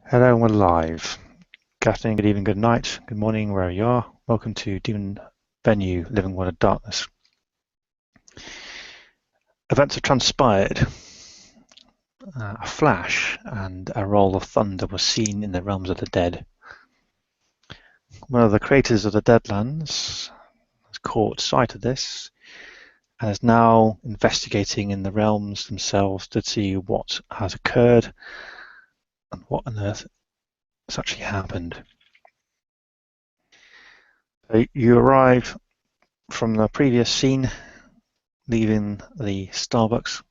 Hello, and we're live. Good afternoon, good evening, good night, good morning, wherever you are. Welcome to Demon Venue, Living World of Darkness. Events have transpired. A flash and a roll of thunder was seen in the realms of the dead. One of the creators of the Deadlands has caught sight of this and is now investigating in the realms themselves to see what has occurred and what on earth has actually happened. So you arrive from the previous scene, leaving the Starbucks,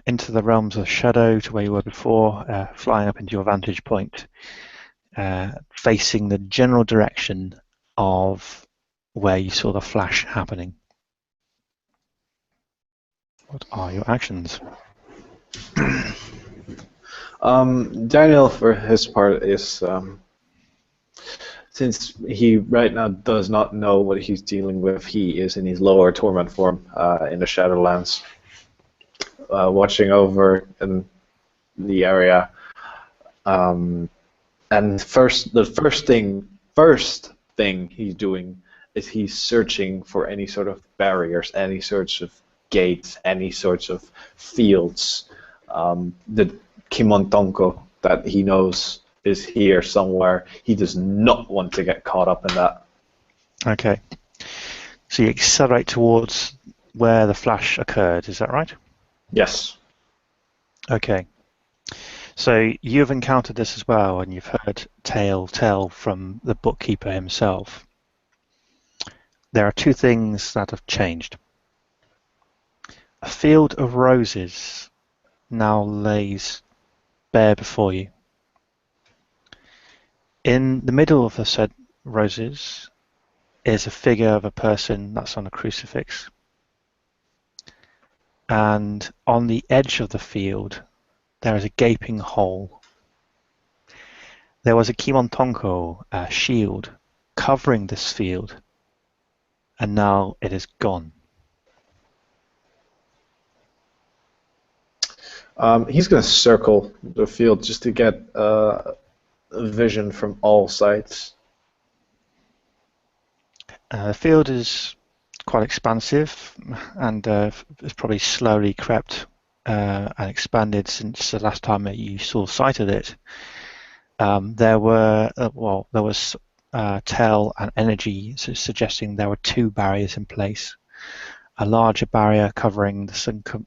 into the realms of shadow to where you were before, flying up into your vantage point, facing the general direction of where you saw the flash happening. What are your actions? Daniel, for his part, is since he right now does not know what he's dealing with, he is in his lower torment form in the Shadowlands, watching over in the area. And the first thing he's doing is he's searching for any sort of barriers, any sorts of gates, any sorts of fields. The Kimontonko that he knows is here somewhere. He does not want to get caught up in that. Okay. So you accelerate towards where the flash occurred, is that right? Yes. Okay. So you've encountered this as well, and you've heard tale tell from the bookkeeper himself. There are two things that have changed. A field of roses now lays bare before you. In the middle of the said roses is a figure of a person that's on a crucifix. And on the edge of the field, there is a gaping hole. There was a Kimontonko shield covering this field, and now it is gone. He's going to circle the field just to get a vision from all sides. The field is quite expansive and has probably slowly crept and expanded since the last time that you saw sight of it. There was tell and energy suggesting there were two barriers in place. A larger barrier covering the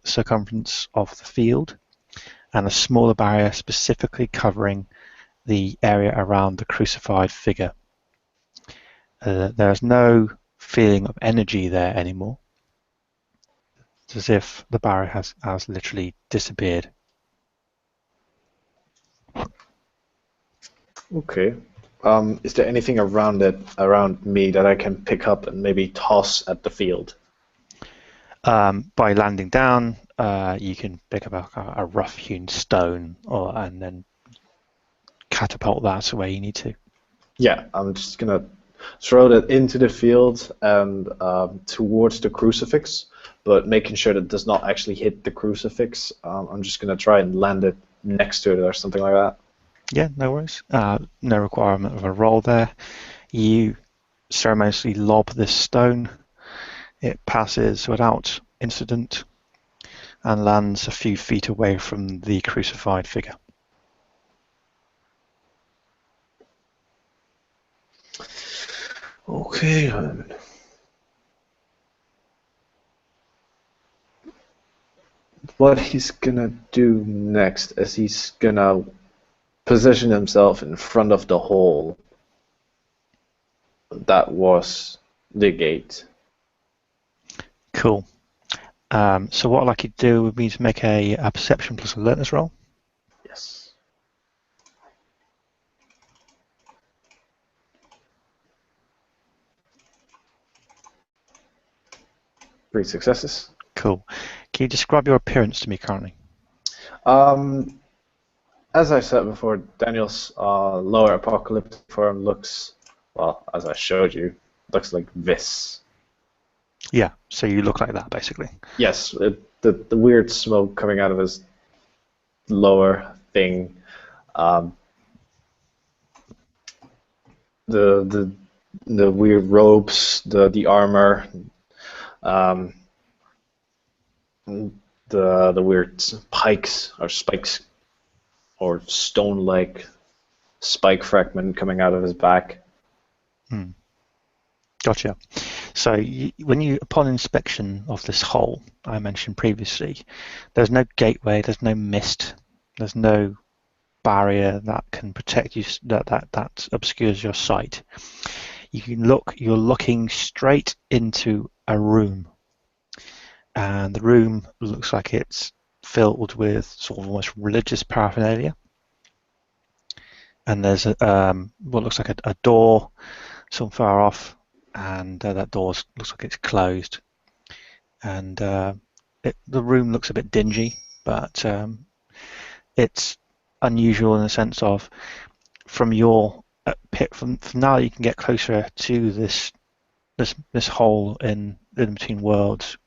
circumference of the field, and a smaller barrier specifically covering the area around the crucified figure. There is no feeling of energy there anymore. It's as if the barrier has literally disappeared. Okay. Is there anything around me that I can pick up and maybe toss at the field? By landing down, you can pick up a rough-hewn stone, and then catapult that to where you need to. Yeah, I'm just gonna throw that into the field and towards the crucifix, but making sure that it does not actually hit the crucifix. I'm just gonna try and land it next to it or something like that. Yeah, no worries. No requirement of a roll there. You ceremoniously lob this stone. It passes without incident and lands a few feet away from the crucified figure. Okay. What he's gonna do next is he's gonna position himself in front of the hole that was the gate. Cool. So what I'd like you to do would be to make a perception plus alertness roll. Yes. 3 successes. Cool. Can you describe your appearance to me currently? As I said before, Daniel's lower apocalyptic form looks, well, as I showed you, looks like this. Yeah, so you look like that, basically. Yes, the weird smoke coming out of his lower thing Um, the the the weird ropes, the armor, um, the weird pikes or spikes or stone-like spike fragment coming out of his back. Hmm. Gotcha. So upon inspection of this hole I mentioned previously, there's no gateway, there's no mist, there's no barrier that can protect you, that obscures your sight. You're looking straight into a room, and the room looks like it's filled with sort of almost religious paraphernalia. And there's what looks like a door some far off, and that door looks like it's closed. And the room looks a bit dingy, but it's unusual in the sense of from your pit from now you can get closer to this hole in between worlds.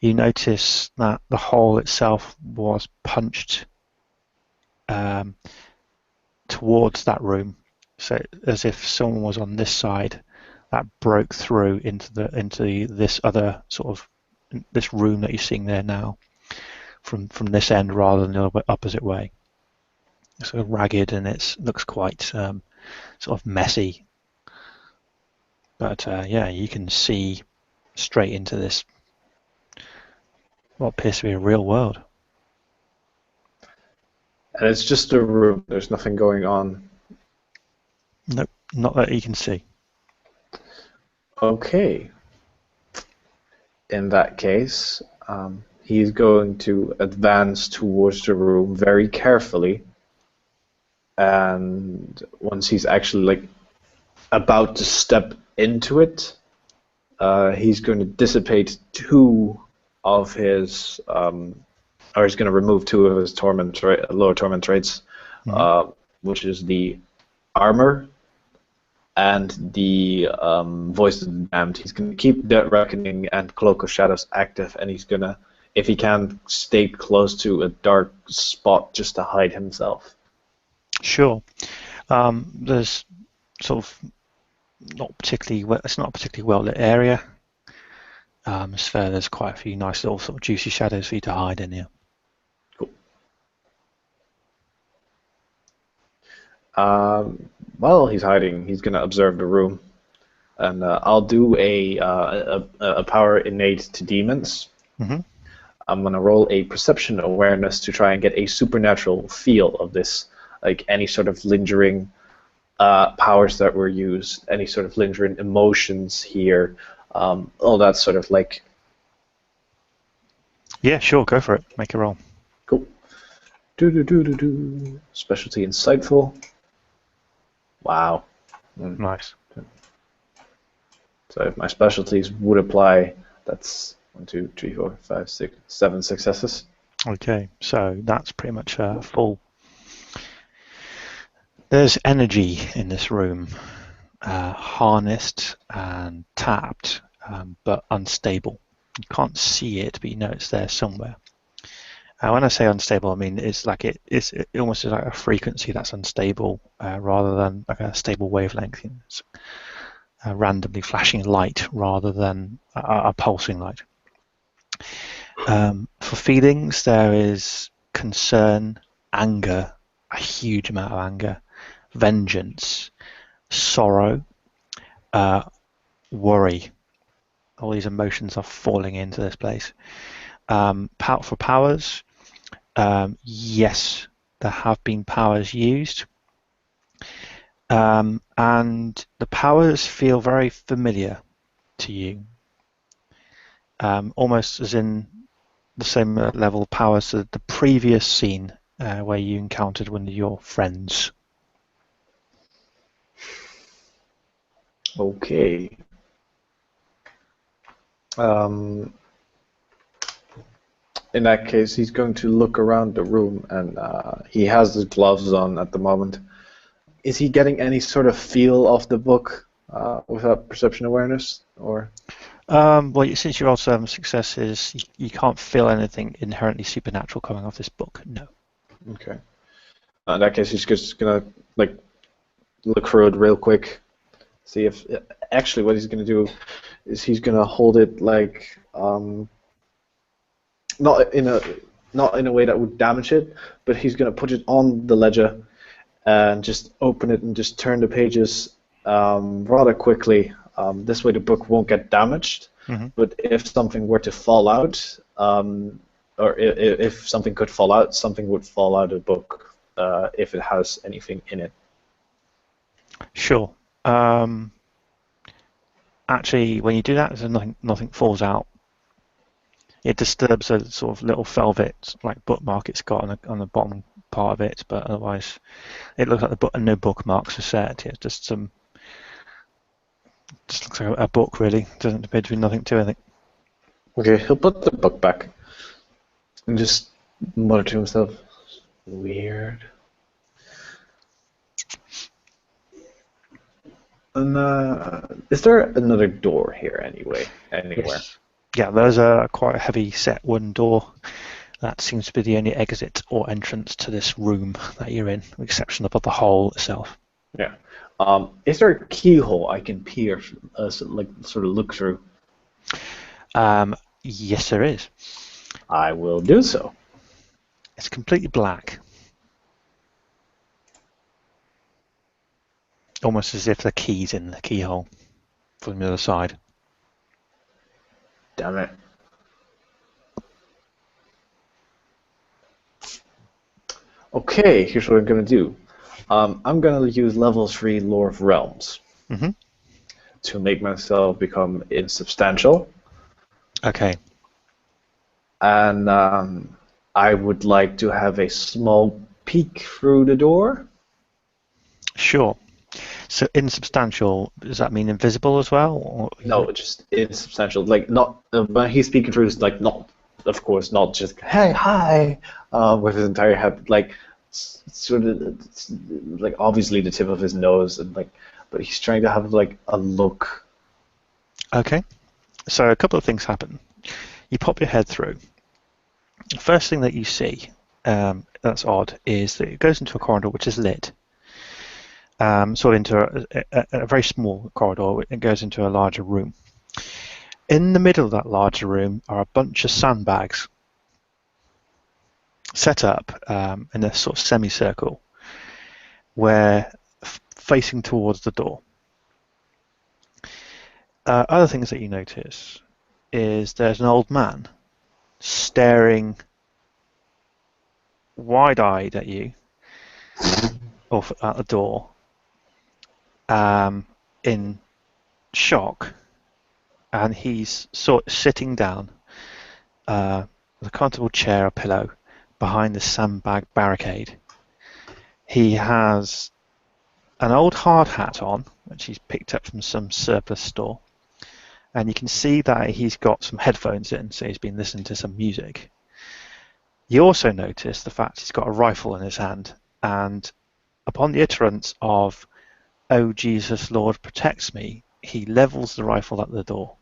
You notice that the hole itself was punched towards that room, so as if someone was on this side that broke through into this other sort of this room that you're seeing there now from this end rather than the opposite way. It's sort of ragged and it looks quite sort of messy, but yeah, you can see straight into this what appears to be a real world. And it's just a room. There's nothing going on. Nope, not that you can see. Okay. In that case, he's going to advance towards the room very carefully. And once he's actually like about to step into it, he's going to dissipate two of his, or he's going to remove two of his lower torment traits, which is the armor and the Voice of the Damned. He's going to keep Dead Reckoning and Cloak of Shadows active, and he's going to, if he can, stay close to a dark spot just to hide himself. Sure. There's sort of it's not a particularly well lit area. It's fair, there's quite a few nice little sort of juicy shadows for you to hide in here. Cool. While he's hiding, he's going to observe the room, and I'll do a power innate to demons. Mm-hmm. I'm going to roll a perception awareness to try and get a supernatural feel of this, like any sort of lingering powers that were used, any sort of lingering emotions here, all that sort of like. Yeah, sure, go for it. Make a roll. Cool. Specialty insightful. Wow. Nice. So if my specialties would apply, that's 1, 2, 3, 4, 5, 6, 7 successes. Okay, so that's pretty much full. There's energy in this room, harnessed and tapped, but unstable. You can't see it, but you know it's there somewhere. When I say unstable, I mean it almost is like a frequency that's unstable rather than like a stable wavelength. It's randomly flashing light rather than a pulsing light. For feelings, there is concern, anger, a huge amount of anger, vengeance, sorrow, worry. All these emotions are falling into this place. For powers, yes, there have been powers used. And the powers feel very familiar to you. Almost as in the same level of powers as the previous scene where you encountered one of your friends. Okay. In that case, he's going to look around the room, and he has his gloves on at the moment. Is he getting any sort of feel of the book without perception awareness, or? Well, since you rolled 7 successes, you can't feel anything inherently supernatural coming off this book. No. Okay. In that case, he's just gonna like look through it real quick, see if actually what he's gonna do is he's gonna hold it like not in a way that would damage it, but he's gonna put it on the ledger and just open it and just turn the pages rather quickly. This way the book won't get damaged. Mm-hmm. But if something were to fall out, or if something could fall out, something would fall out of the book if it has anything in it. Sure. Actually, when you do that, nothing falls out. It disturbs a sort of little velvet like bookmark it's got on the bottom part of it, but otherwise, it looks like no bookmarks are set. It's just looks like a book really. Doesn't appear to be nothing to it. Okay, he'll put the book back and just mutter to himself, "Weird." And is there another door here anywhere? Yes. Yeah, there's a quite a heavy set wooden door. That seems to be the only exit or entrance to this room that you're in, with the exception of the hole itself. Yeah. Is there a keyhole I can peer, like sort of look through? Yes, there is. I will do so. It's completely black. Almost as if the key's in the keyhole from the other side. Damn it. Okay, here's what I'm going to do. I'm going to use level 3 Lore of Realms to make myself become insubstantial. Okay. And I would like to have a small peek through the door. Sure. So insubstantial, does that mean invisible as well? Or no, just insubstantial. Like not when he's speaking through, it's like not, of course, not just hey, hi, with his entire head, like sort of like obviously the tip of his nose, and like, but he's trying to have like a look. Okay. So a couple of things happen. You pop your head through. The first thing that you see, that's odd, is that it goes into a corridor which is lit. Sort of into a very small corridor. It goes into a larger room. In the middle of that larger room are a bunch of sandbags set up in a sort of semicircle, where facing towards the door. Other things that you notice is there's an old man staring wide-eyed at you off at the door. In shock, and he's sort of sitting down with a comfortable chair, a pillow, behind the sandbag barricade. He has an old hard hat on, which he's picked up from some surplus store, and you can see that he's got some headphones in, so he's been listening to some music. You also notice the fact he's got a rifle in his hand, and upon the utterance of "Oh Jesus, Lord, protects me," he levels the rifle at the door.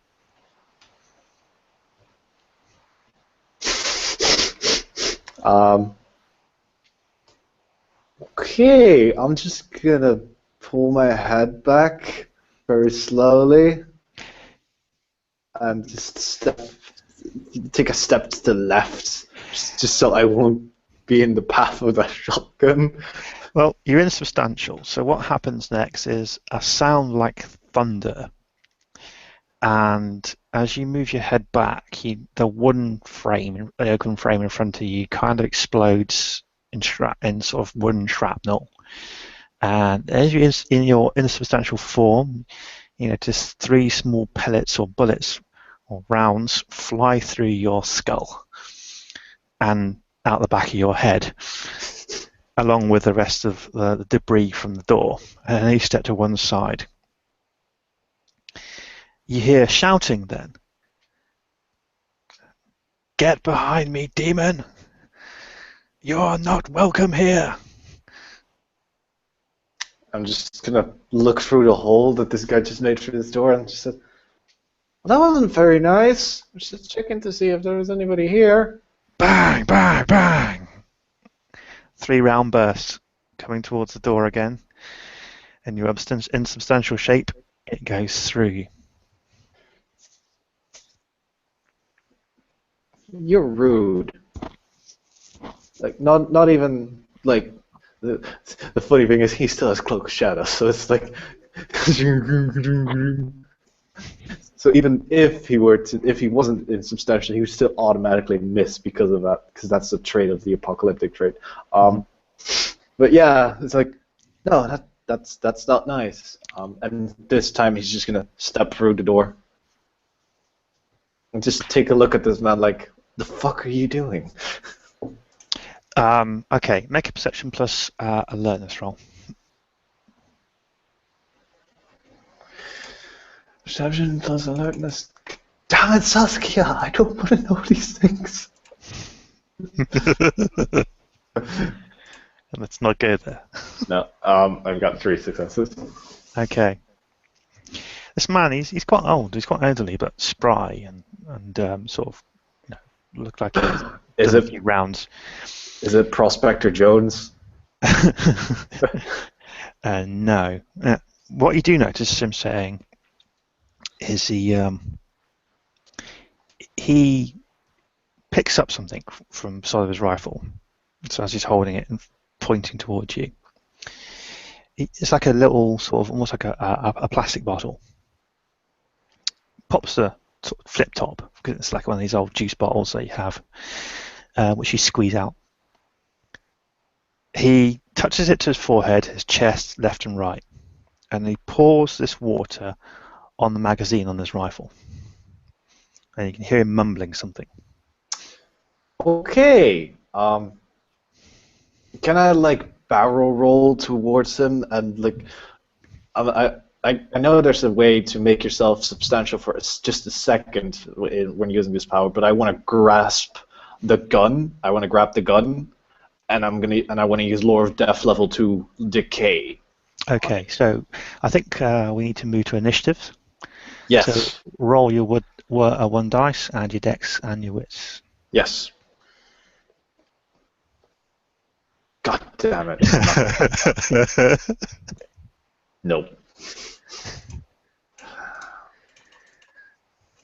Okay, I'm just gonna pull my head back very slowly and just take a step to the left, just so I won't be in the path of that shotgun. Well, you're insubstantial, so what happens next is a sound like thunder, and as you move your head back, the wooden frame, the oaken frame in front of you, kind of explodes in sort of wooden shrapnel, and as you're in your insubstantial form, you notice 3 small pellets or bullets or rounds fly through your skull and out the back of your head, along with the rest of the debris from the door, and you step to one side. You hear shouting then. "Get behind me, demon! You're not welcome here!" I'm just gonna look through the hole that this guy just made through this door and just said, "Well, that wasn't very nice. I was just checking to see if there was anybody here." Bang, bang, bang! 3 round bursts. coming towards the door again. In your insubstantial shape, it goes through you. You're rude. Like not even like the funny thing is he still has Cloak of Shadows, so it's like so even if he wasn't insubstantial, he would still automatically miss because of that, because that's the trait of the apocalyptic trait. But yeah, it's like no, that's not nice. And this time he's just gonna step through the door and just take a look at this man like, the fuck are you doing? Okay, make a perception plus alertness roll. Perception plus alertness. Damn it, Saskia! I don't want to know these things. Let's not go there. No, I've got 3 successes. Okay. This man, he's quite old. He's quite elderly, but spry and sort of, look like he's Is done it a few rounds. Is it Prospector Jones? No. What you do notice him saying is he picks up something from the side of his rifle. So as he's holding it and pointing towards you, it's like a little sort of almost like a plastic bottle. Pops the sort of flip top, because it's like one of these old juice bottles that you have, which you squeeze out. He touches it to his forehead, his chest, left and right, and he pours this water on the magazine on his rifle. And you can hear him mumbling something. Okay. Can I barrel roll towards him and I know there's a way to make yourself substantial for just a second when using this power, but I want to grasp the gun. I want to grab the gun, and I want to use Lore of Death level 2 decay. Okay, so I think we need to move to initiatives. Yes. So roll your one dice, and your dex and your wits. Yes. God damn it. Nope.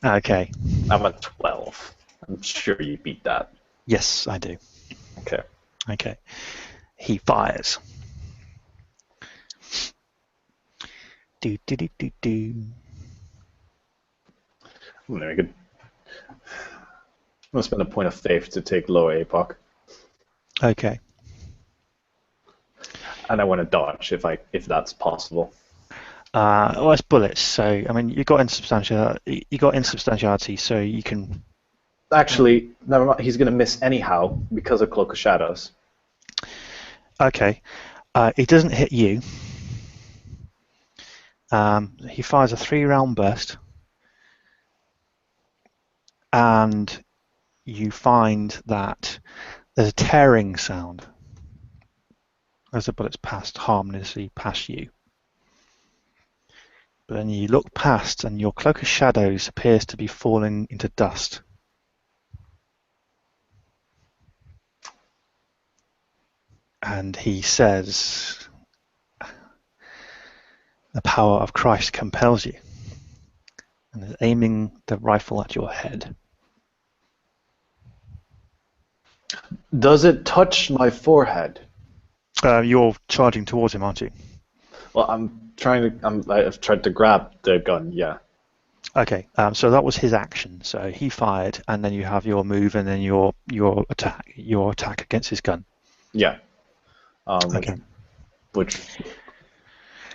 Okay. I'm at 12. I'm sure you beat that. Yes, I do. Okay. Okay. He fires. Do do do do do. Very good. I'm gonna spend a point of faith to take lower APOC. Okay. And I want to dodge if that's possible. Well, it's bullets, so I mean you got insubstantiality, so you can. Actually, never mind. He's gonna miss anyhow because of Cloak of Shadows. Okay. He doesn't hit you. He fires a 3-round burst, and you find that there's a tearing sound as the bullets passed harmlessly past you. But then you look past, and your Cloak of Shadows appears to be falling into dust. And he says, "The power of Christ compels you," and is aiming the rifle at your head. Does it touch my forehead? You're charging towards him, aren't you? Well, I've tried to grab the gun. Yeah. Okay, so that was his action. So he fired, and then you have your move, and then your attack against his gun. Yeah. Okay. Which.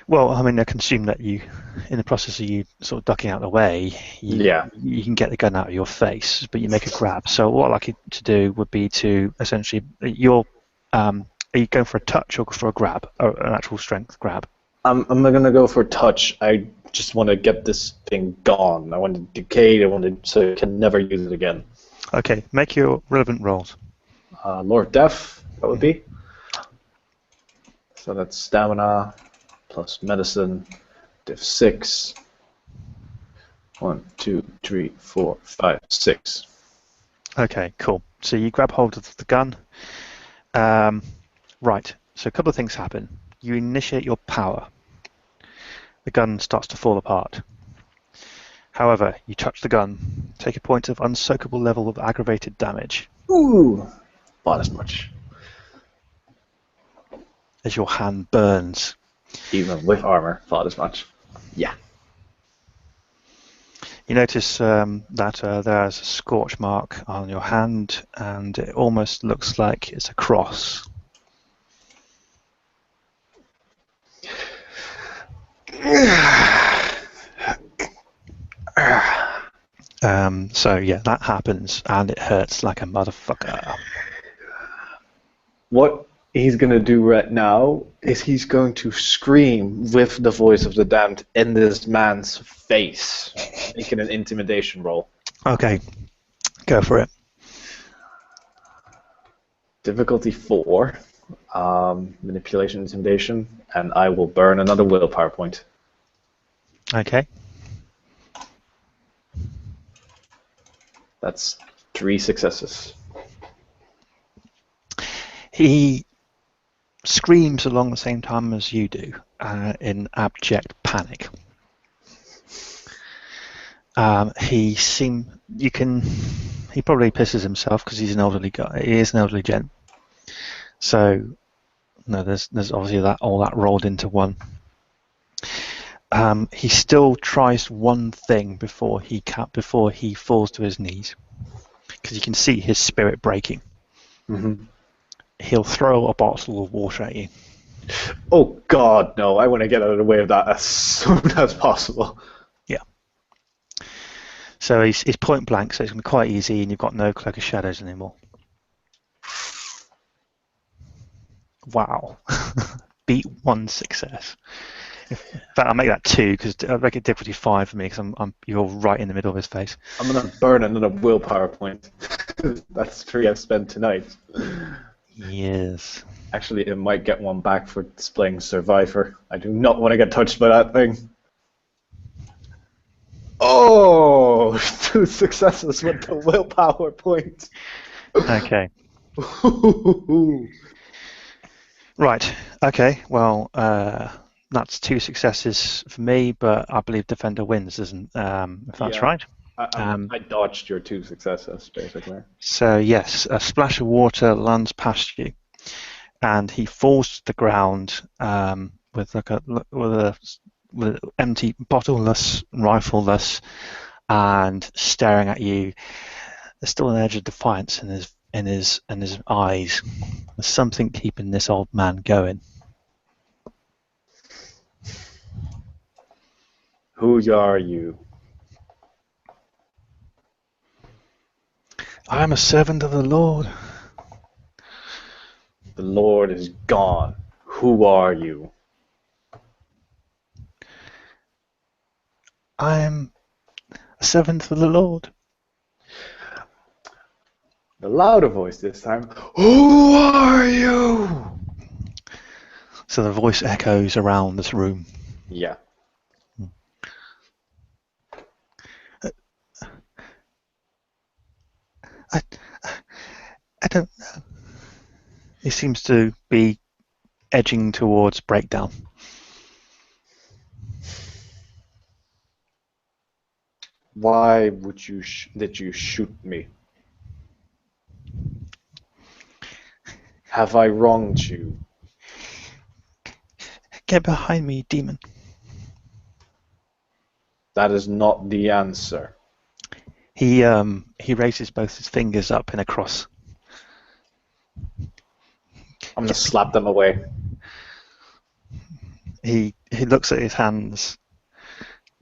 Well, I mean, I can assume that you, in the process of you sort of ducking out of the way, you can get the gun out of your face, but you make a grab. So what I'd like you to do would be to essentially, are you going for a touch or for a grab, or an actual strength grab? I'm gonna go for touch. I just want to get this thing gone. I want to decay. So I can never use it again. Okay, make your relevant rolls. Lore of Death, that would be. So that's stamina plus medicine, diff 6. 1, 2, 3, 4, 5, 6. Okay, cool. So you grab hold of the gun. Right. So a couple of things happen. You initiate your power. The gun starts to fall apart. However, you touch the gun, take a point of unsoakable level of aggravated damage Ooh, thought as much. as your hand burns. Even with armor, thought as much. Yeah. You notice that there's a scorch mark on your hand, and it almost looks like it's a cross. So yeah, that happens, and it hurts like a motherfucker. What he's going to do right now is he's going to scream with the voice of the damned in this man's face, making an intimidation roll. Okay, go for it. Difficulty 4, manipulation, intimidation, and I will burn another willpower point. Okay. That's 3 successes. He screams along the same time as you do, in abject panic. He probably pisses himself because he's an elderly guy. He is an elderly gent. So, no, there's obviously all that rolled into one. He still tries one thing before he falls to his knees, because you can see his spirit breaking. Mm-hmm. He'll throw a bottle of water at you. Oh God, no! I want to get out of the way of that as soon as possible. Yeah. So he's point blank, so it's going to be quite easy, and you've got no Cloak of Shadows anymore. Wow. Beat 1 success. In fact, I'll make that 2, because I'll make it difficulty 5 for me, because you're right in the middle of his face. I'm going to burn another willpower point. That's 3 I've spent tonight. Yes. Actually, it might get one back for displaying Survivor. I do not want to get touched by that thing. Oh, 2 successes with the willpower point. Okay. Right. Okay. Well, that's 2 successes for me, but I believe Defender wins, isn't? If that's Yeah. right. I dodged your 2 successes, basically. So yes, a splash of water lands past you, and he falls to the ground with an empty bottleless, rifleless, and staring at you. There's still an edge of defiance in his eyes. There's something keeping this old man going. Who are you? I am a servant of the Lord. The Lord is gone. Who are you? I am a servant of the Lord. The louder voice this time. Who are you? So the voice echoes around this room. Yeah. I don't know. He seems to be edging towards breakdown. Why would did you shoot me? Have I wronged you? Get behind me, demon. That is not the answer. He raises both his fingers up in a cross. I'm gonna slap them away. He looks at his hands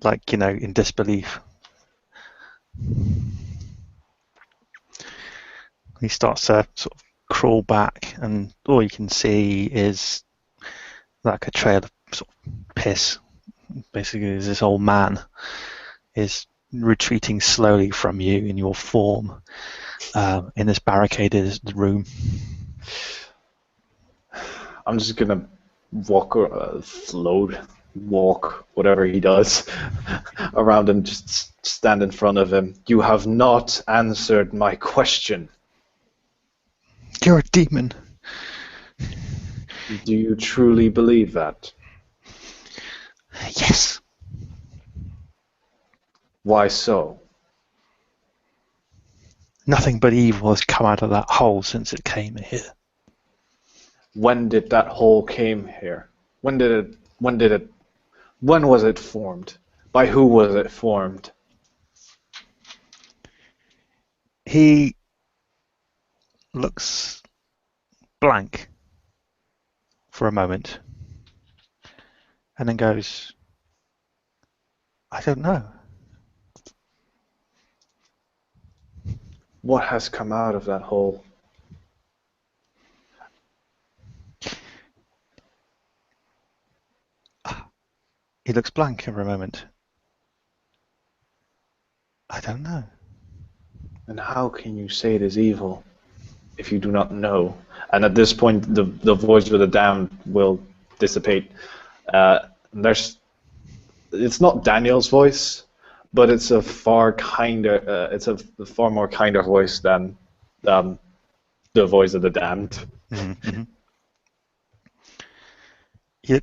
like, in disbelief. He starts to sort of crawl back, and all you can see is like a trail of sort of piss. Basically, as this old man is retreating slowly from you in your form in this barricaded room. I'm just gonna walk, whatever he does, around him, just stand in front of him. You have not answered my question. You're a demon. Do you truly believe that? Yes. Why so? Nothing but evil has come out of that hole since it came here. When did that hole came here? When was it formed? By who was it formed? He looks blank for a moment and then goes, I don't know. What has come out of that hole? He looks blank for a moment. I don't know. And how can you say it is evil if you do not know? And at this point, the voice of the damned will dissipate. It's not Daniel's voice, but it's a far kinder. It's a far more kinder voice than the voice of the damned. Mm-hmm. He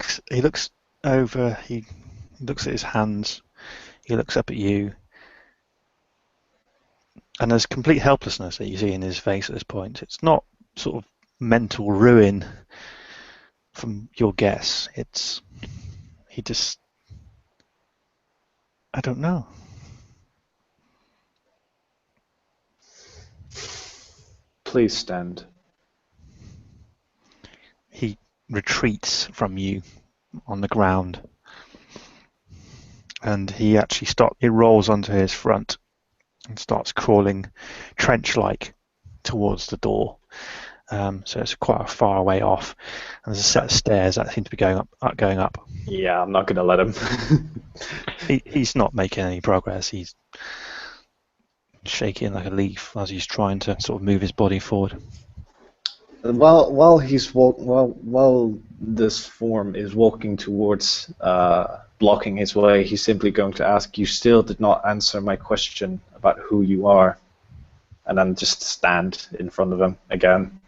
looks over. He looks at his hands. He looks up at you. And there's complete helplessness that you see in his face at this point. It's not sort of mental ruin from your guess. He just, I don't know. Please stand. He retreats from you on the ground. And he actually he rolls onto his front and starts crawling trench-like towards the door. So it's quite a far way off. And there's a set of stairs that seem to be going up. Yeah, I'm not going to let him. He's not making any progress. He's shaking like a leaf as he's trying to sort of move his body forward. While this form is walking towards blocking his way, he's simply going to ask, "You still did not answer my question about who you are," and then just stand in front of him again.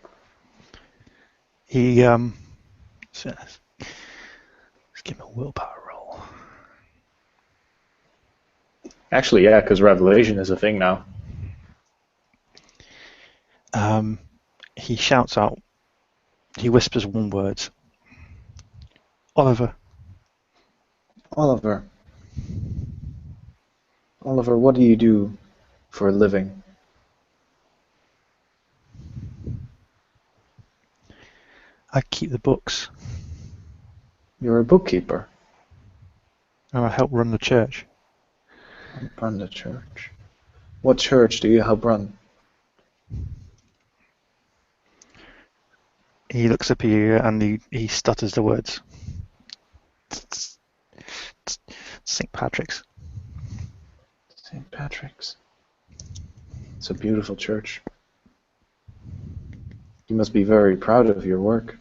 He says, "Let's give him a willpower roll." Actually, yeah, because revelation is a thing now. He shouts out. He whispers one word. Oliver. Oliver. Oliver, what do you do for a living? I keep the books. You're a bookkeeper. And I help run the church. Run the church. What church do you help run? He looks up at you and he stutters the words. St. Patrick's. St. Patrick's. It's a beautiful church. You must be very proud of your work.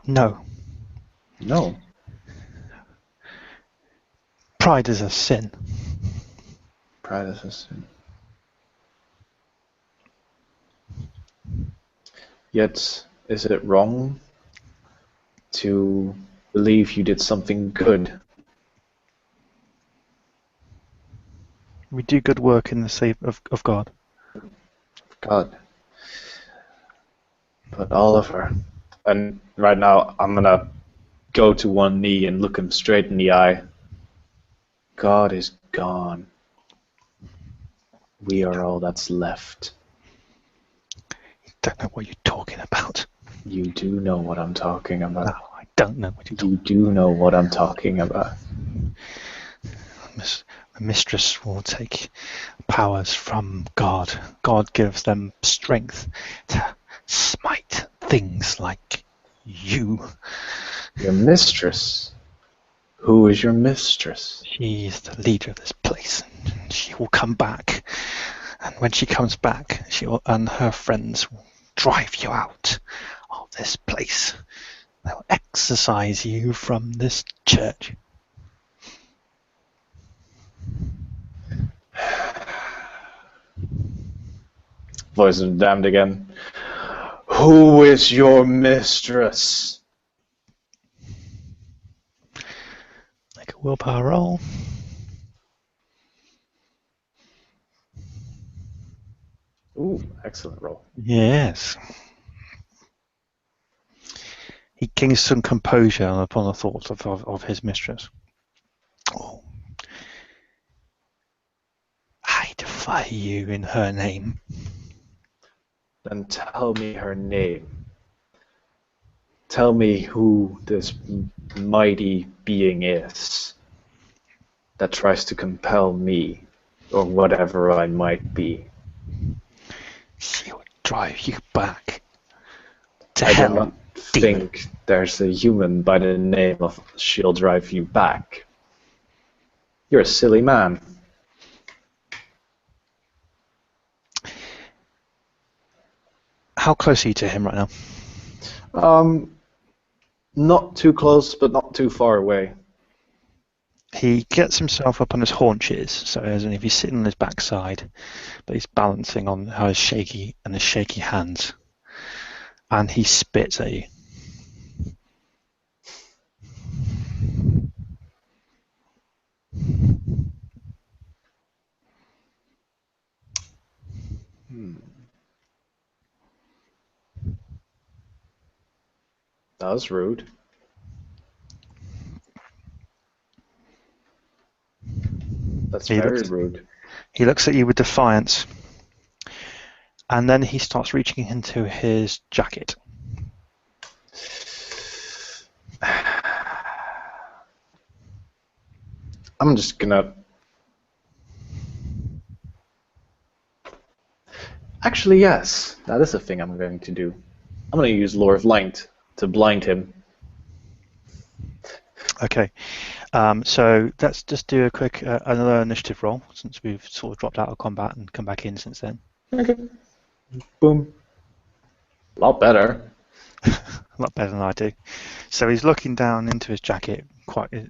No. No. Pride is a sin. Pride is a sin. Yet, is it wrong to believe you did something good? We do good work in the sake of God. God. But Oliver, and right now I'm gonna go to one knee and look him straight in the eye. God is gone. We are all that's left. You don't know what you're talking about. You do know what I'm talking about. No, I don't know what you're talking about. You do know what I'm talking about. The mistress will take powers from God. God gives them strength to smite things like you. Your mistress? Who is your mistress? She is the leader of this place. She will come back. And when she comes back, she and her friends will drive you out of this place. They will exorcise you from this church. Voice of the Damned again. Who is your mistress? Make a willpower roll. Ooh, excellent roll. Yes. He gains some composure upon the thought of his mistress. Oh. I defy you in her name. Then tell me her name. Tell me who this mighty being is that tries to compel me, or whatever I might be. She will drive you back to I do hell, not demon. think there's a human by the name of She'll Drive You Back. You're a silly man. How close are you to him right now? Not too close, but not too far away. He gets himself up on his haunches, so as if he's sitting on his backside, but he's balancing on his shaky hands, and he spits at you. That was rude. That's very rude. He looks at you with defiance, and then he starts reaching into his jacket. I'm just gonna... Actually, yes. That is a thing I'm going to do. I'm going to use Lure of Light to blind him. Okay. So let's just do a quick another initiative roll, since we've sort of dropped out of combat and come back in since then. Okay. Boom. A lot better. A lot better than I do. So he's looking down into his jacket.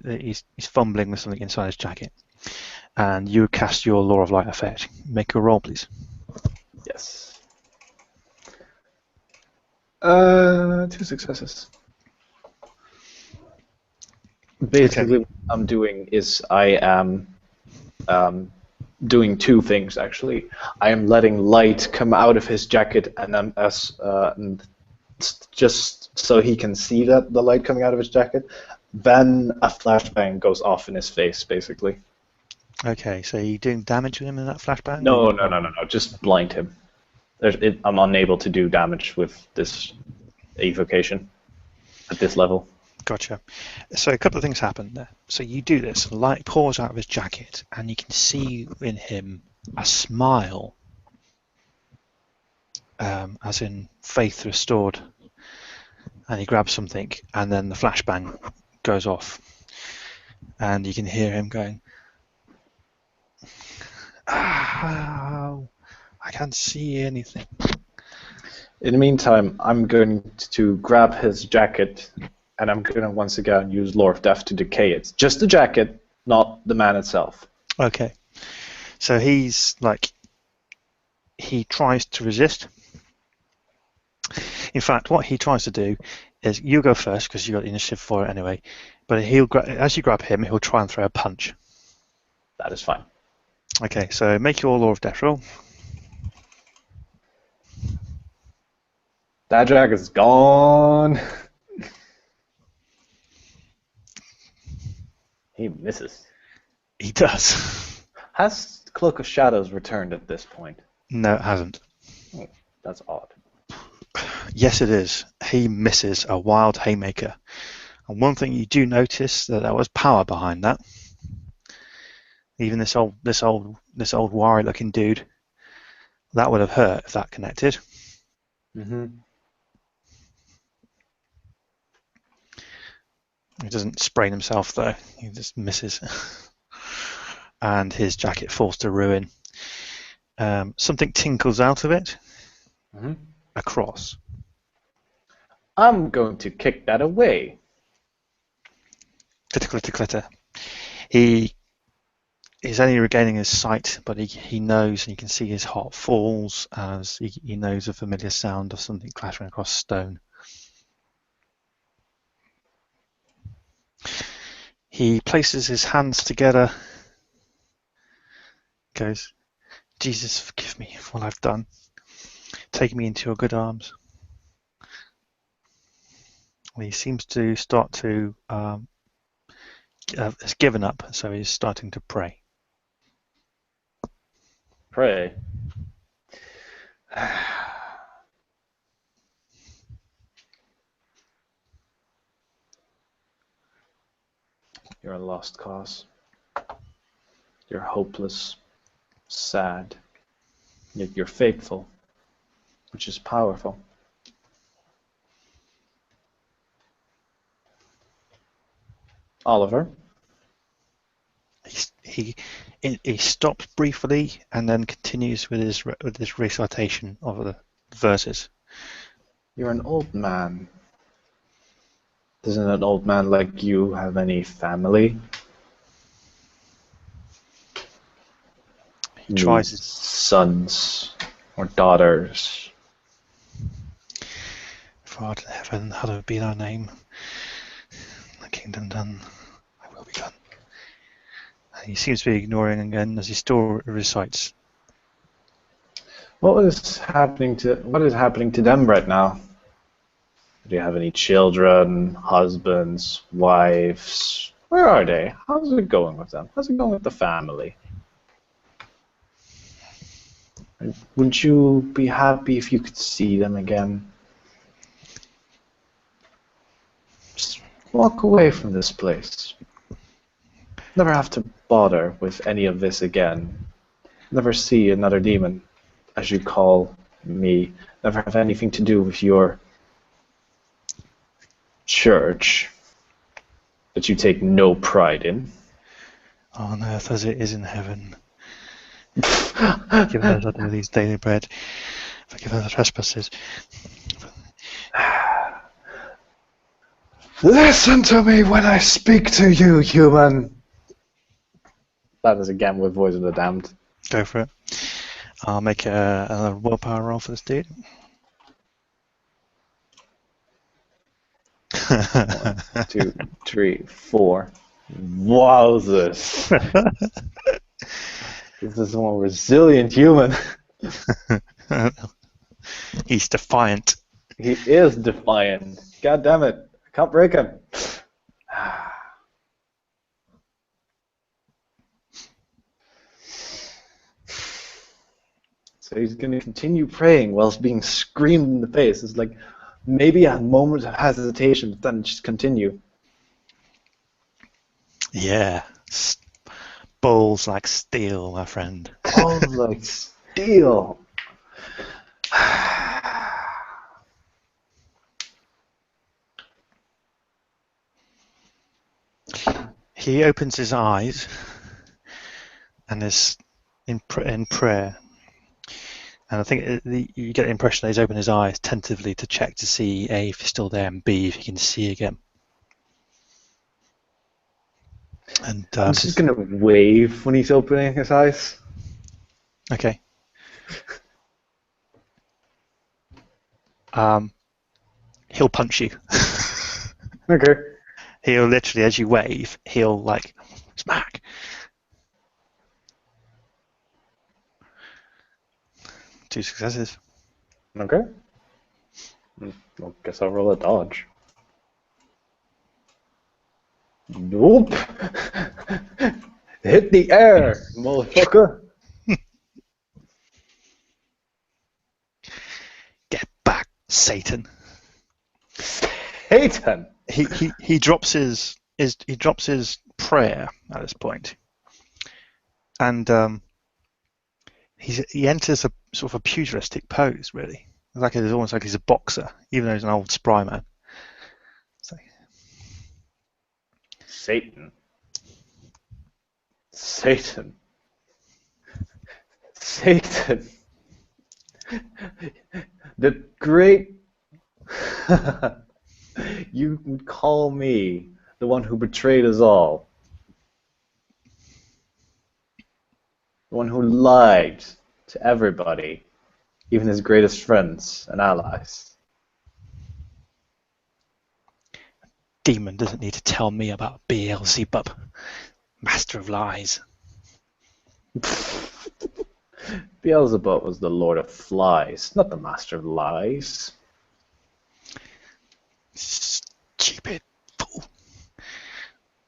He's fumbling with something inside his jacket, and you cast your Law of Light effect. Make a roll, please. Yes. 2 successes. Basically, what I'm doing is I am doing 2 things, actually. I am letting light come out of his jacket, and just so he can see that the light coming out of his jacket. Then a flashbang goes off in his face, basically. Okay, so you doing damage with him in that flashbang? No. Just blind him. I'm unable to do damage with this evocation at this level. Gotcha. So a couple of things happen there. So you do this, light pours out of his jacket, and you can see in him a smile, as in faith restored. And he grabs something, and then the flashbang goes off, and you can hear him going, "Oh, I can't see anything." In the meantime, I'm going to grab his jacket, and I'm going to once again use Lore of Death to decay it. Just the jacket, not the man itself. Okay. So he tries to resist. In fact, what he tries to do is, you go first because you got the initiative for it anyway, but as you grab him, he'll try and throw a punch. That is fine. Okay, so make your Law of Death roll. That jacket's gone. He misses. He does. Has Cloak of Shadows returned at this point? No, it hasn't. Oh, that's odd. Yes, it is. He misses a wild haymaker. And one thing you do notice, that there was power behind that. Even this old wiry-looking dude, that would have hurt if that connected. Mm-hmm. He doesn't sprain himself though. He just misses, and his jacket falls to ruin. Something tinkles out of it. Mm-hmm. A cross. I'm going to kick that away. Clitter, clitter, clitter. He he's only regaining his sight, but he knows, and you can see his heart falls as he knows a familiar sound of something clattering across stone. He places his hands together, goes, Jesus, forgive me for what I've done. Take me into your good arms. And he seems to start to has given up, so he's starting to pray. Pray. You're a lost cause. You're hopeless, sad, yet you're faithful, which is powerful. Oliver? He stops briefly and then continues with his recitation of the verses. You're an old man. Doesn't an old man like you have any family? He tries his sons or daughters. Father in heaven, hallowed be thy name. Thy kingdom done, thy will be done. And he seems to be ignoring again as he still recites. What is happening to them right now? Do you have any children, husbands, wives? Where are they? How's it going with them? How's it going with the family? Wouldn't you be happy if you could see them again? Just walk away from this place. Never have to bother with any of this again. Never see another demon, as you call me. Never have anything to do with your church that you take no pride in. On earth as it is in heaven. Give us our daily bread. Forgive us our trespasses. Listen to me when I speak to you, human. That is again with Voice of the Damned. Go for it. I'll make another willpower roll for this dude. 1, 2, 3, 4. Wowzers. This is a more resilient human. He's defiant. He is defiant. God damn it. I can't break him. So he's going to continue praying whilst being screamed in the face. It's like maybe a moment of hesitation, but then just continue. Yeah. Balls like steel, my friend. Balls like steel. He opens his eyes and is in prayer. And I think you get the impression that he's opened his eyes tentatively to check to see A, if he's still there, and B, if he can see again. And I'm just going to wave when he's opening his eyes. Okay. He'll punch you. Okay. He'll literally, as you wave, he'll like smack. Two successes. Okay. Well, guess I'll roll a dodge. Nope. Hit the air, motherfucker. Get back, Satan. Satan. He drops his prayer at this point, and he enters a sort of a pugilistic pose. Really, it's almost like he's a boxer, even though he's an old spry man. So. Satan. The great. You would call me the one who betrayed us all. the one who lied to everybody, even his greatest friends and allies. Demon doesn't need to tell me about Beelzebub, master of lies. Beelzebub was the lord of flies, not the master of lies. Stupid fool.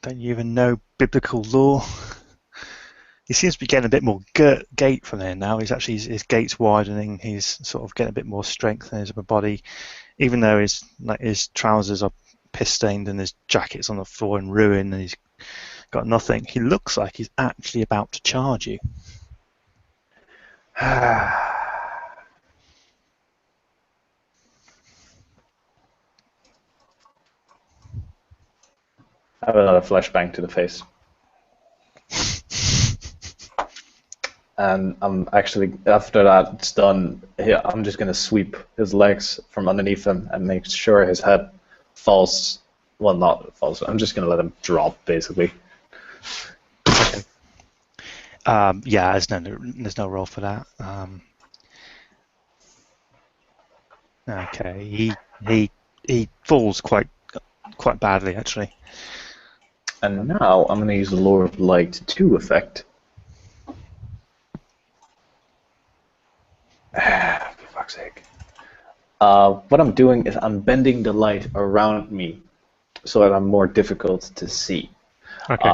Don't you even know biblical lore? He seems to be getting a bit more gait from there now. His gait's widening. He's sort of getting a bit more strength in his upper body, even though his trousers are piss stained and his jacket's on the floor in ruin and he's got nothing. He looks like he's actually about to charge you. I have another flashbang to the face. And I'm actually, after that's done, I'm just going to sweep his legs from underneath him and make sure his head falls. Well, not falls. I'm just going to let him drop, basically. Yeah, there's no role for that. Okay, he falls quite badly actually. And now I'm going to use the Lure of Light 2 effect. For fuck's sake. What I'm doing is I'm bending the light around me so that I'm more difficult to see. Okay.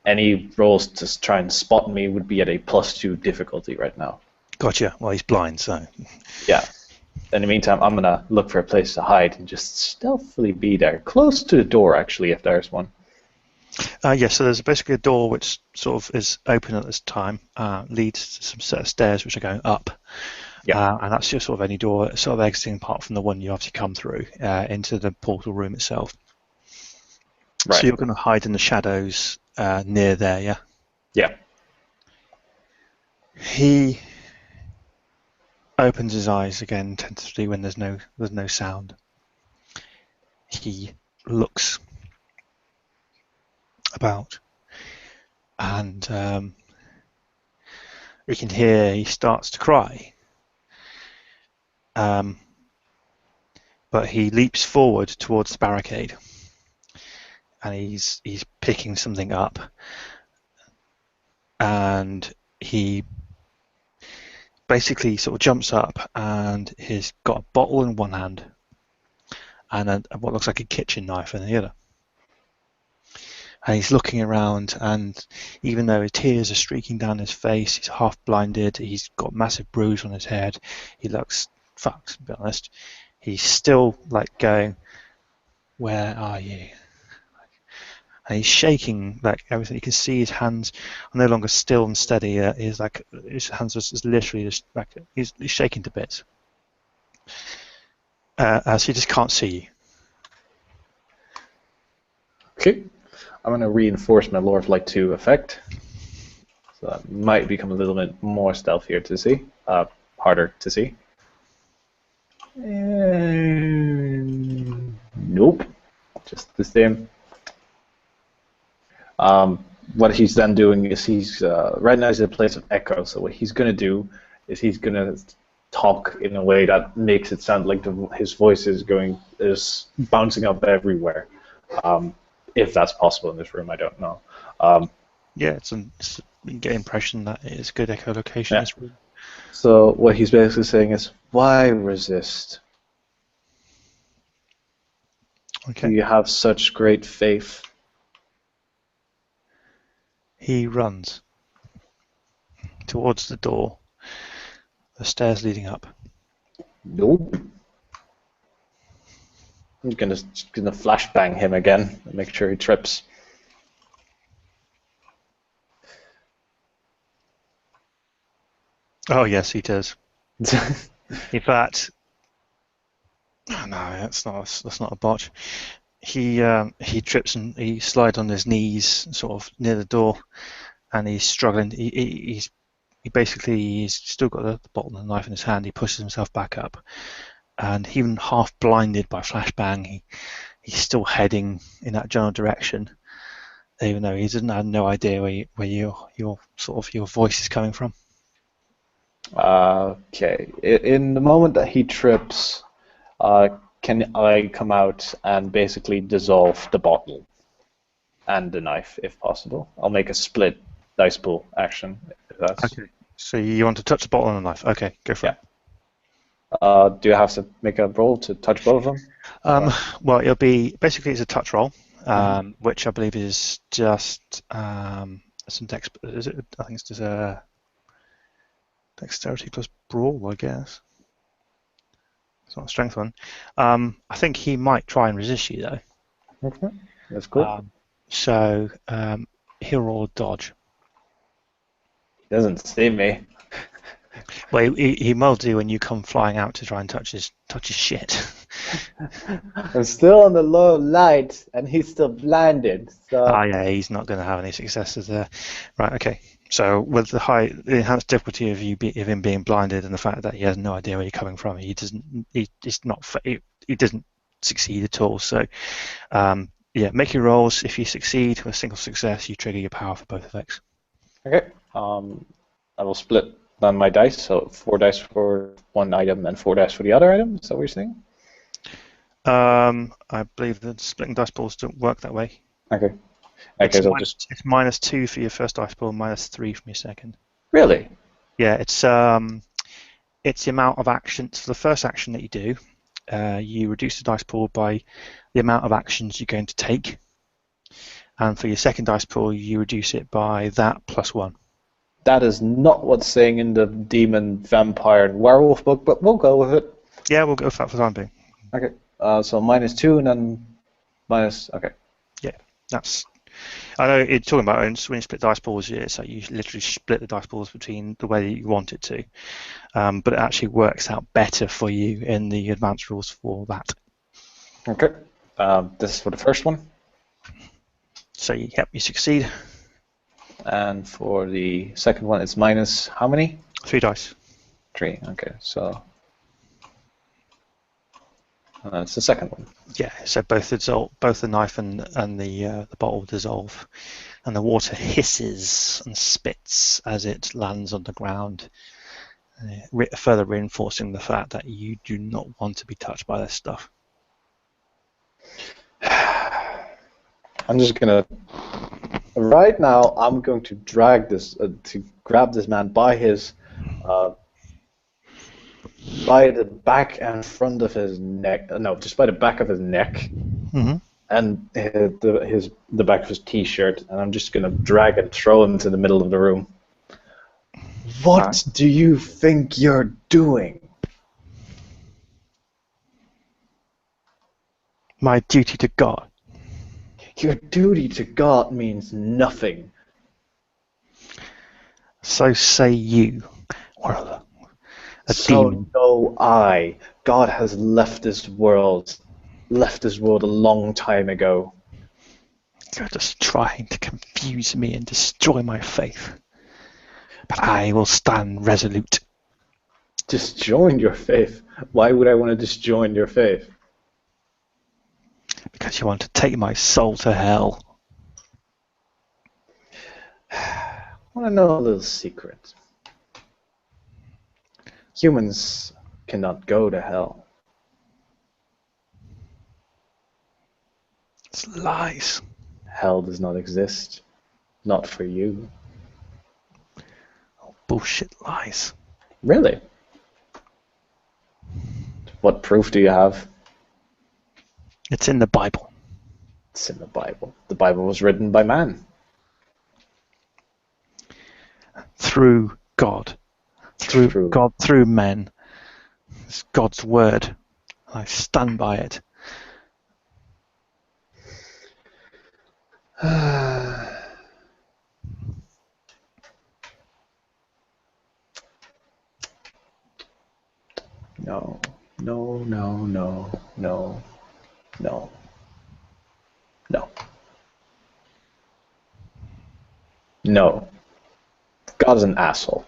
Any rolls to try and spot me would be at a +2 difficulty right now. Gotcha. Well, he's blind, so. Yeah. In the meantime, I'm going to look for a place to hide and just stealthily be there. Close to the door, actually, if there's one. Yes, so there's basically a door which sort of is open at this time, leads to some set of stairs which are going up. Yeah. And that's just sort of any door sort of exiting apart from the one you obviously come through into the portal room itself. Right. So you're going to hide in the shadows near there, yeah? Yeah. He opens his eyes again tentatively when there's no sound. He looks about, and you can hear he starts to cry. But he leaps forward towards the barricade, and he's picking something up, and he basically sort of jumps up, and he's got a bottle in one hand and what looks like a kitchen knife in the other. And he's looking around, and even though his tears are streaking down his face, he's half blinded, he's got a massive bruise on his head, he looks fucked, to be honest. He's still like going, "Where are you?" And he's shaking like everything. You can see his hands are no longer still and steady. His hands are literally just like he's shaking to bits. So he just can't see you. Okay. I'm going to reinforce my Lure of Light 2 effect. So that might become a little bit more stealthier to see. Harder to see. Nope. Just the same. What he's then doing is he's right now he's in a place of echo. So what he's going to do is he's going to talk in a way that makes it sound like his voice is bouncing up everywhere. If that's possible in this room, I don't know. Yeah, you get the impression that it's a good echolocation in this room. So what he's basically saying is, why resist? Okay. Do you have such great faith? He runs towards the door, the stairs leading up. Nope. I'm gonna flashbang him again and make sure he trips. Oh yes, he does. In fact, no, that's not a botch. He trips and he slides on his knees, sort of near the door, and he's struggling. He's still got the bottle and the knife in his hand. He pushes himself back up, and even half blinded by flashbang, he's still heading in that general direction. even though he doesn't have no idea where your sort of your voice is coming from. Okay. In the moment that he trips, can I come out and basically dissolve the bottle and the knife, if possible? I'll make a split dice pool action. If that's... Okay. So you want to touch the bottle and the knife? Okay, go for it. Do you have to make a roll to touch both of them? Well, it'll be basically it's a touch roll, which I believe is just some dex. Is it? I think it's just a dexterity plus brawl, I guess. It's not a strength one. I think he might try and resist you though. Okay, that's cool. So he'll roll a dodge. He doesn't see me. Well, he will do when you come flying out to try and touch his shit. I'm still on the low light, and he's still blinded. So. Yeah, he's not going to have any successes there. Right, okay. So with the enhanced difficulty of him being blinded and the fact that he has no idea where you're coming from, he doesn't succeed at all. So yeah, make your rolls. If you succeed with a single success, you trigger your power for both effects. Okay. I will split on my dice, so 4 dice for one item and 4 dice for the other item. Is that what you're saying? I believe that splitting dice pools don't work that way. Okay. It's -2 for your first dice pool, -3 from your second. Really? Yeah, it's the amount of actions. For the first action that you do, you reduce the dice pool by the amount of actions you're going to take, and for your second dice pool, you reduce it by that +1. That is not what's saying in the demon, vampire, and werewolf book, but we'll go with it. Yeah, we'll go with that for the time being. Okay. So -2 and then minus. Okay. Yeah, that's. I know you're talking about when you split dice pools, so you literally split the dice pools between the way that you want it to, but it actually works out better for you in the advanced rules for that. Okay. This is for the first one. So yep, you succeed. And for the second one, it's minus how many? 3 dice. 3. Okay, so that's the second one. Yeah, so both the knife and the bottle dissolve, and the water hisses and spits as it lands on the ground, further reinforcing the fact that you do not want to be touched by this stuff. I'm just gonna. Right now, I'm going to drag this to grab this man by his by the back and front of his neck. No, just by the back of his neck, and the back of his t-shirt, and I'm just gonna drag and throw him to the middle of the room. What do you think you're doing? My duty to God. Your duty to God means nothing. So say you. Or a so demon. know I. God has left this world a long time ago. You're just trying to confuse me and destroy my faith. But I will stand resolute. Disjoin your faith? Why would I want to disjoin your faith? Because you want to take my soul to hell. I want to know a little secret. Humans cannot go to hell. It's lies. Hell does not exist. Not for you. Oh, bullshit lies. Really? What proof do you have? It's in the Bible. It's in the Bible. The Bible was written by man. Through God. Through God, through men. It's God's word. I stand by it. No. No, no, no, no, no, no. No. God is an asshole.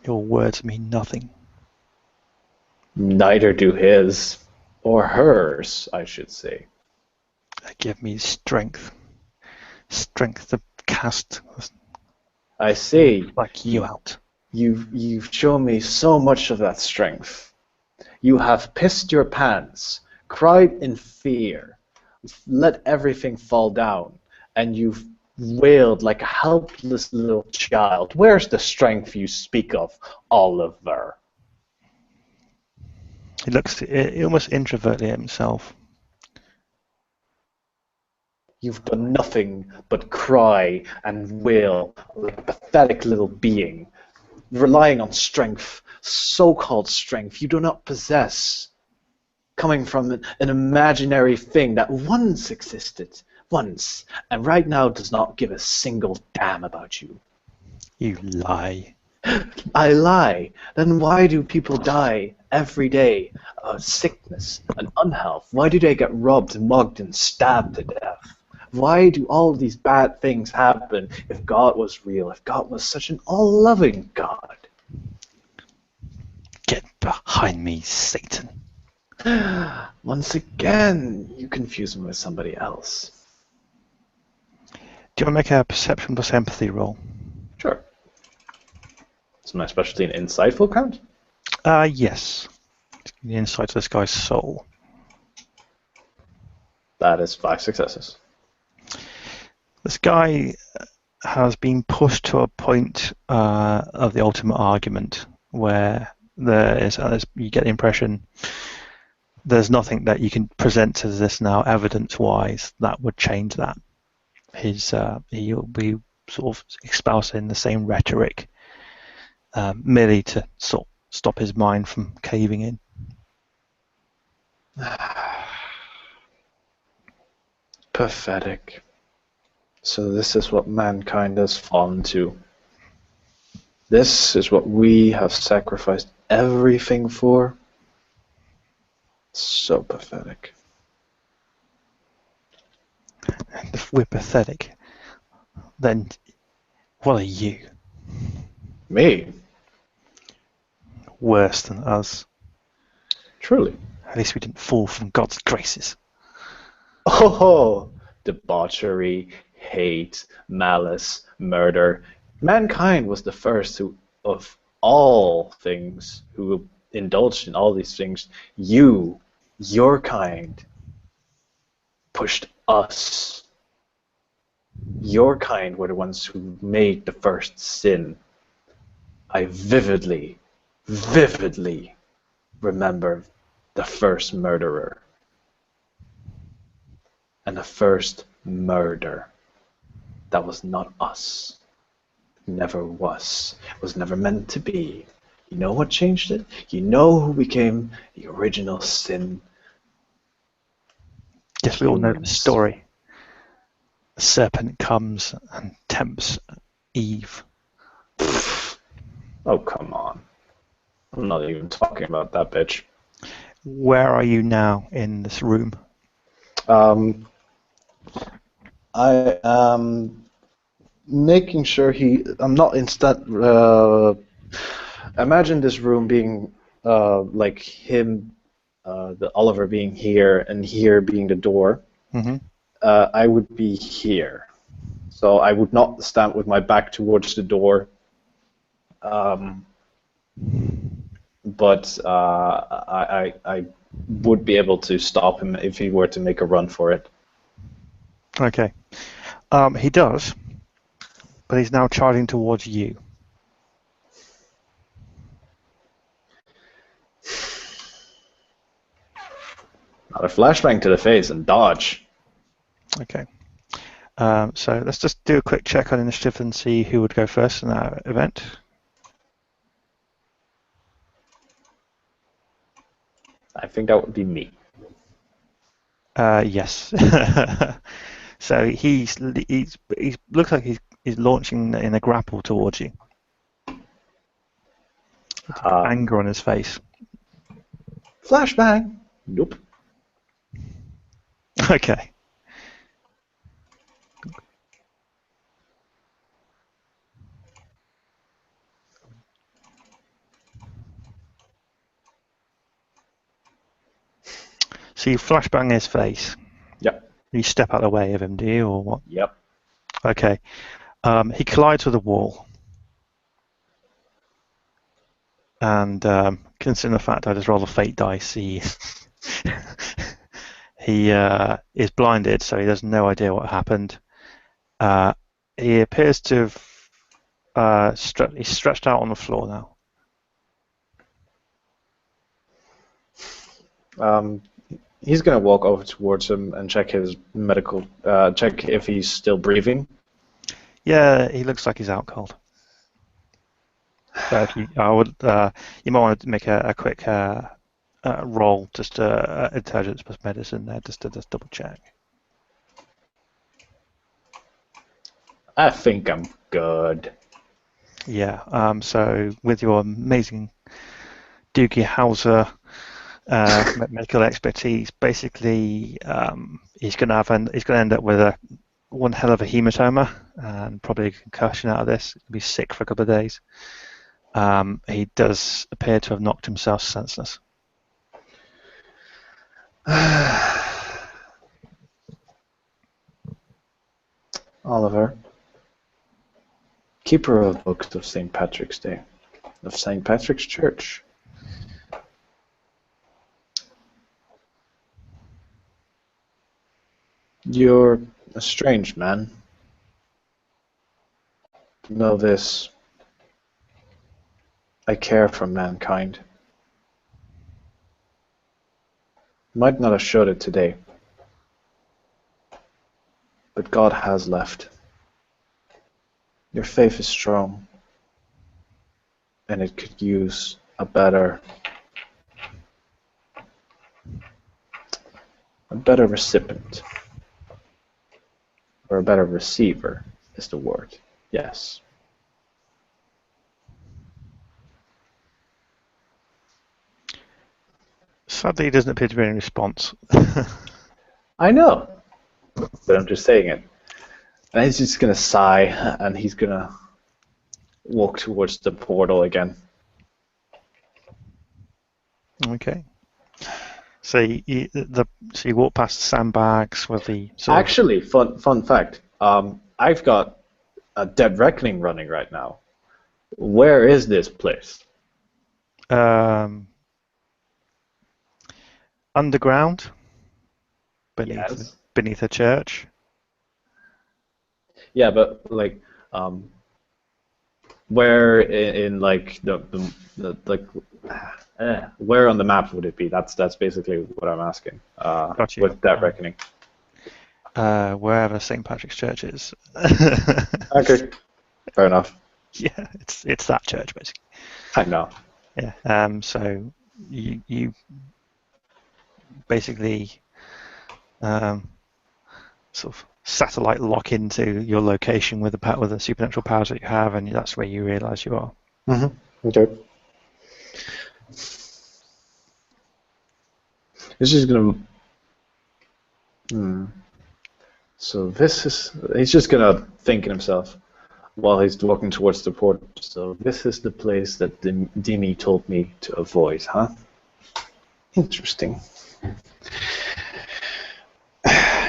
Your words mean nothing. Neither do his. Or hers, I should say. Give me strength. Strength to cast I see. like you out. You've shown me so much of that strength. You have pissed your pants, cried in fear, let everything fall down, and you've wailed like a helpless little child. Where's the strength you speak of, Oliver? He looks almost introvertly at himself. You've done nothing but cry and wail like a pathetic little being, relying on strength, so-called strength you do not possess, coming from an imaginary thing that once existed, once, and right now does not give a single damn about you. You lie. I lie. Then why do people die every day of sickness and unhealth? Why do they get robbed, mugged, and stabbed to death? Why do all of these bad things happen if God was real, if God was such an all-loving God? Get behind me, Satan. Once again, you confuse me with somebody else. Do you want to make a perception plus empathy roll? Sure. Is my specialty an insightful count? Yes. The insight of this guy's soul. That is 5 successes. This guy has been pushed to a point of the ultimate argument where you get the impression there's nothing that you can present to this now evidence-wise that would change that. He'll be sort of espousing the same rhetoric merely to stop his mind from caving in. Pathetic. So this is what mankind has fallen to. This is what we have sacrificed everything for. So pathetic. And if we're pathetic, then what are you? Me? Worse than us. Truly. At least we didn't fall from God's graces. Oh, debauchery, hate, malice, murder. Mankind was the first of all things who indulged in all these things. Your kind, pushed us. Your kind were the ones who made the first sin. I vividly remember the first murderer. And the first murder. That was not us. Never was. It was never meant to be. You know what changed it? You know who became the original sin? Yes, we all know the story. The serpent comes and tempts Eve. Oh, come on. I'm not even talking about that bitch. Where are you now in this room? I am making sure I'm not imagine this room being like him, the Oliver being here, and here being the door. Mm-hmm. I would be here. So I would not stand with my back towards the door. But I would be able to stop him if he were to make a run for it. Okay. He does, but he's now charging towards you. Another flashbang to the face and dodge. Okay. So let's just do a quick check on initiative and see who would go first in that event. I think that would be me. Yes. So he looks like he's launching in a grapple towards you. Anger on his face. Flashbang. Nope. Okay. So you flashbang his face. Yep. You step out of the way of him, do you, or what? Yep. Okay. He collides with a wall, and considering the fact I just rolled a fate dice, he is blinded, so he has no idea what happened. He appears to have he's stretched out on the floor now. He's gonna walk over towards him and check his medical, check if he's still breathing. Yeah, he looks like he's out cold. So if you, I would, you might want to make a quick roll, just intelligence plus medicine there, just to double check. I think I'm good. Yeah. So with your amazing Doogie Howser medical expertise, basically, he's going to end up with one hell of a hematoma and probably a concussion out of this. He'll be sick for a couple of days. He does appear to have knocked himself senseless. Oliver, keeper of books of St. Patrick's Day, of St. Patrick's Church. You're a strange man. Know this. I care for mankind. Might not have showed it today, but God has left. Your faith is strong, and it could use a better recipient, or a better receiver is the word. Yes. Sadly, he doesn't appear to be any response. I know, but I'm just saying it. And he's just gonna sigh, and he's gonna walk towards the portal again. Okay. So you walk past the sandbags with the. Actually, fun fact. I've got a Dead Reckoning running right now. Where is this place? Underground, Yes. beneath a church. Yeah, but like, where in like the like, where on the map would it be? That's basically what I'm asking. Got you. With Dead Reckoning. Wherever St. Patrick's Church is. Okay. Fair enough. Yeah, it's that church basically. I know. Yeah. So you basically sort of satellite lock into your location with the supernatural powers that you have, and that's where you realise you are. Mm-hmm. Okay. He's just gonna. So he's just gonna think in himself while he's walking towards the port. So this is the place that Demi told me to avoid, huh? Interesting.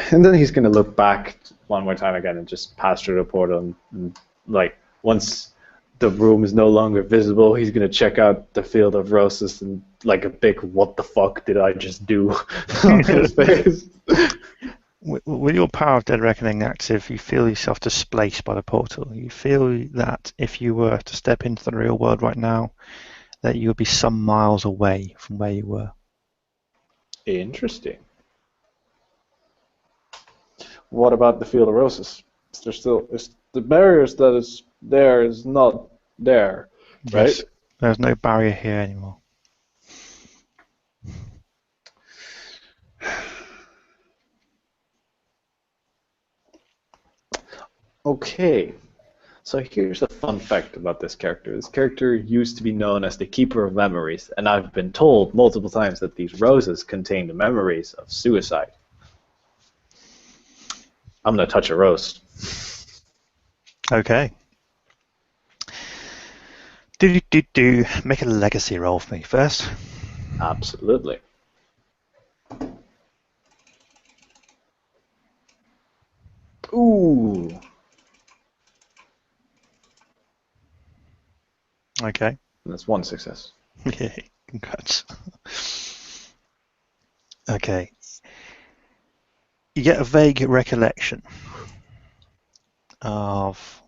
And then he's gonna look back one more time again and just pass through the portal and like once the room is no longer visible, he's gonna check out the field of roses and like a big "what the fuck did I just do?" on his face. With your power of Dead Reckoning active, you feel yourself displaced by the portal. You feel that if you were to step into the real world right now, that you would be some miles away from where you were. Interesting. What about the field of roses? Is the barriers that is there is not there, right? Yes, there's no barrier here anymore. Okay. So here's a fun fact about this character. This character used to be known as the Keeper of Memories, and I've been told multiple times that these roses contain the memories of suicide. I'm gonna touch a rose. Okay. Make a legacy roll for me first. Absolutely. Ooh. Okay. That's one success. Yay, congrats. Okay. You get a vague recollection of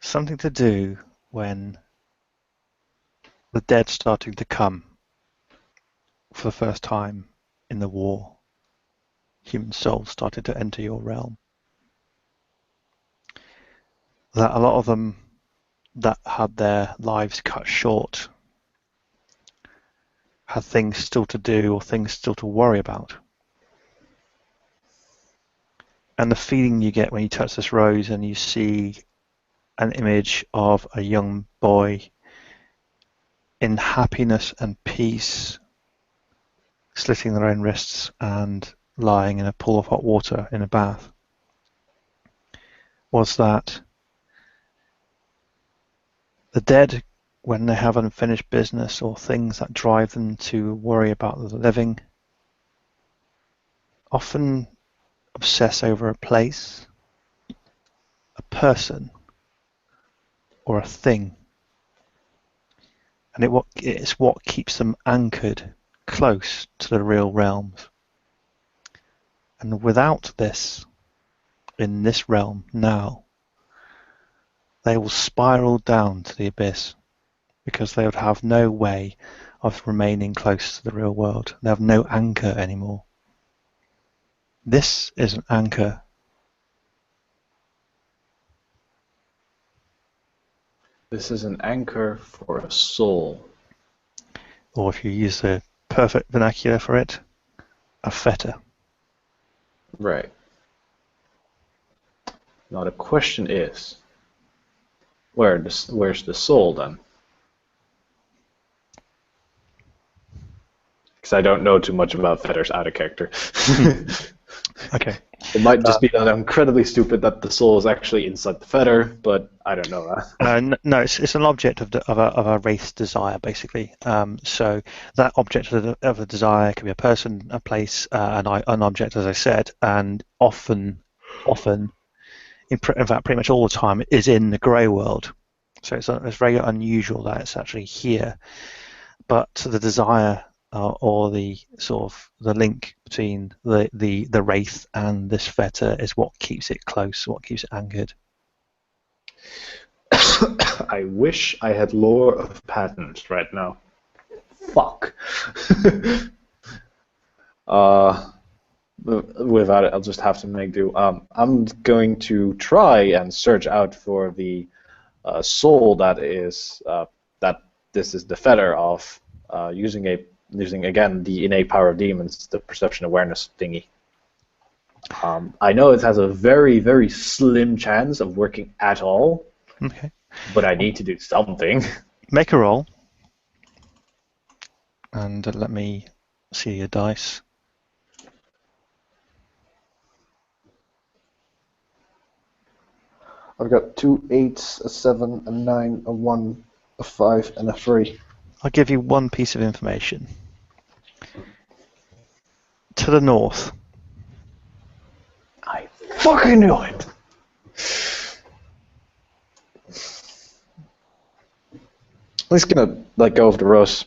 something to do when the dead started to come for the first time in the war. Human souls started to enter your realm. That a lot of them that had their lives cut short had things still to do or things still to worry about. And the feeling you get when you touch this rose and you see an image of a young boy in happiness and peace, slitting their own wrists and lying in a pool of hot water in a bath, was that the dead, when they have unfinished business or things that drive them to worry about the living, often obsess over a place, a person, or a thing. And it's what keeps them anchored close to the real realms. And without this, in this realm now, they will spiral down to the abyss because they would have no way of remaining close to the real world. They have no anchor anymore. This is an anchor. This is an anchor for a soul. Or if you use the perfect vernacular for it, a fetter. Right. Now the question is, where's the soul then? Because I don't know too much about fetters out of character. Okay. It might just be that I'm incredibly stupid that the soul is actually inside the fetter, but I don't know that. No, it's an object of a wraith's desire, basically. So that object of a desire can be a person, a place, an object, as I said, and often, in fact, pretty much all the time, it is in the grey world. So it's very unusual that it's actually here. But the desire or the sort of the link between the wraith and this fetter is what keeps it close, what keeps it anchored. I wish I had lore of patterns right now. Fuck. Without it, I'll just have to make do. I'm going to try and search out for the soul that is that this is the fetter of, using again the innate power of demons, the perception awareness thingy. I know it has a very, very slim chance of working at all. Okay. But I need to do something. Make a roll. And let me see your dice. I've got 2 8s, a 7, a 9, a 1, a 5, and a 3. I'll give you one piece of information. To the north. I fucking knew it! I'm just gonna let go of the rose.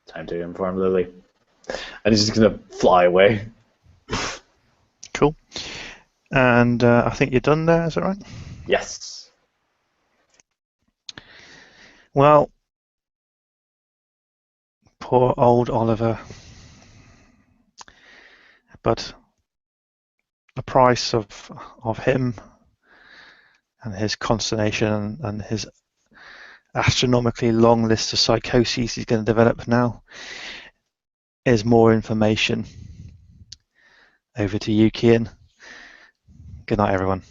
Time to inform Lily. And he's just gonna fly away. Cool. And I think you're done there, is that right? Yes. Well, poor old Oliver. But the price of him and his consternation and his astronomically long list of psychoses he's going to develop now is more information. Over to you, Kian. Good night, everyone.